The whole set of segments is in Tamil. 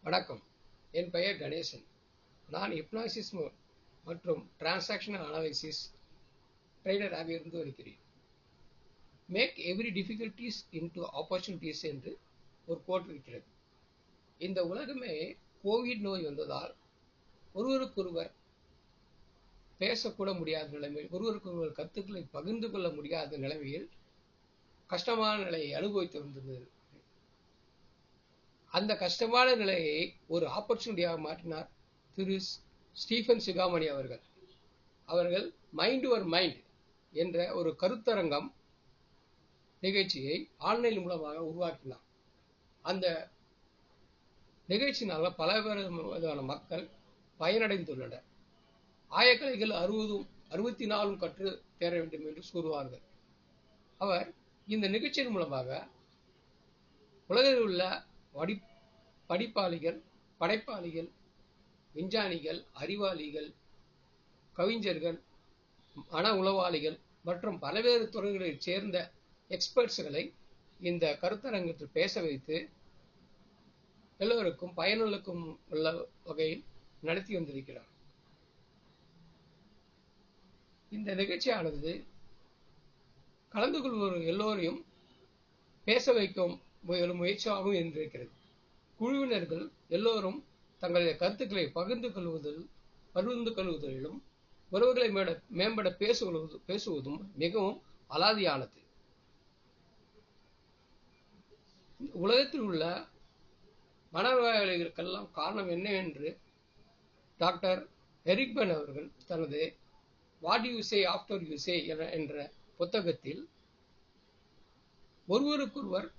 வணக்கம். என் பெயர் கணேசன். நான் ஹிப்னாசிஸ் மற்றும் டிரான்சாக்ஷனல் அனாலிசிஸ் ட்ரெய்னராக இருந்து வருகிறேன். Make every difficulties into opportunities என்று ஒரு கோட் இருக்கிறது. இந்த உலகமே கோவிட் நோய் வந்ததால் ஒருவருக்கொருவர் பேசக்கூட முடியாத நிலைமையில், ஒருவருக்கொருவர் கருத்துக்களை பகிர்ந்து கொள்ள முடியாத நிலைமையில் கஷ்டமான நிலையை அனுபவித்து வந்தது. அந்த கஷ்டமான நிலையை ஒரு ஆப்பர்ச்சுனிட்டியாக மாற்றினார் திரு ஸ்டீஃபன் சிகாமணி அவர்கள் மைண்ட் யுவர் மைண்ட் என்ற ஒரு கருத்தரங்கம் நிகழ்ச்சியை ஆன்லைன் மூலமாக உருவாக்கினார். அந்த நிகழ்ச்சியினால பல விதமான மக்கள் பயனடைந்துள்ளனர். ஆயக்கலைகள் 64 கற்று தேர வேண்டும் என்று கூறுவார்கள். அவர் இந்த நிகழ்ச்சியின் மூலமாக உலகில் உள்ள படிப்பாளிகள், படைப்பாளிகள், விஞ்ஞானிகள், அறிவாளிகள், கவிஞர்கள், மன உளவாளிகள் மற்றும் பல்வேறு துறைகளைச் சேர்ந்த எக்ஸ்பர்ட்ஸ்களை இந்த கருத்தரங்கத்தில் பேச வைத்து எல்லோருக்கும் பயனுள்ளக்கும் உள்ள வகையில் நடத்தி வந்திருக்கிறார். இந்த நிகழ்ச்சியானது கலந்து கொள்வோர் எல்லோரையும் பேச வைக்கும் முயற்சியாகவும் இருந்திருக்கிறது. குழுவினர்கள் எல்லோரும் தங்களுடைய கருத்துக்களை பகிர்ந்து கொள்வதிலும் உறவுகளை மேம்பட பேசுவதும் மிகவும் அலாதியானது. உலகத்தில் உள்ள மனநோயாளிகளுக்கெல்லாம் காரணம் என்ன என்று டாக்டர் எரிக் பெர்ன் அவர்கள் தனது what you say after you say என்ற புத்தகத்தில் ஒருவருக்கொருவர்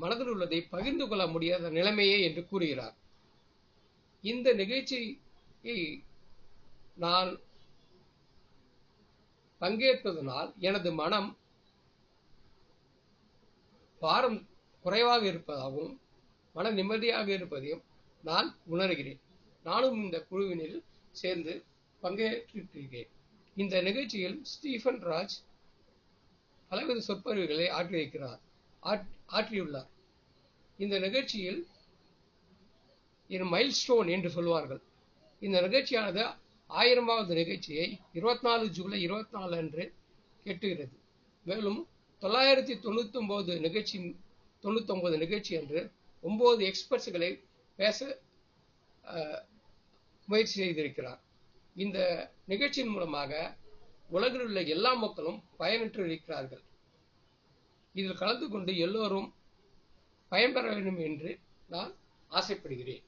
மனதில் உள்ளதை பகிர்ந்து கொள்ள முடியாத நிலைமையே என்று கூறுகிறார். இந்த நிகழ்ச்சியை நான் பங்கேற்பதனால் எனது மனம் பாரம் குறைவாக இருப்பதாகவும் மன நிம்மதியாக இருப்பதையும் நான் உணர்கிறேன். நானும் இந்த குழுவினில் சேர்ந்து பங்கேற்றிருக்கிறேன். இந்த நிகழ்ச்சியில் ஸ்டீஃபன் ராஜ் பலவித சொற்பொழிவுகளை ஆற்றியுள்ளார். இந்த நிகழ்ச்சியில் மைல்ஸ்டோன் என்று சொல்வார்கள். இந்த நிகழ்ச்சியானது 1000வது நிகழ்ச்சியை 24 ஜூலை 24 அன்று எட்டுகிறது. மேலும் 999 நிகழ்ச்சி அன்று 9 எக்ஸ்பர்ட்ஸ்களை பேச முயற்சி செய்திருக்கிறார். இந்த நிகழ்ச்சியின் மூலமாக உலகில் உள்ள எல்லா மக்களும் பயனற்று இருக்கிறார்கள். இதில் கலந்து கொண்டு எல்லோரும் பயன்பெற வேண்டும் என்று நான் ஆசைப்படுகிறேன்.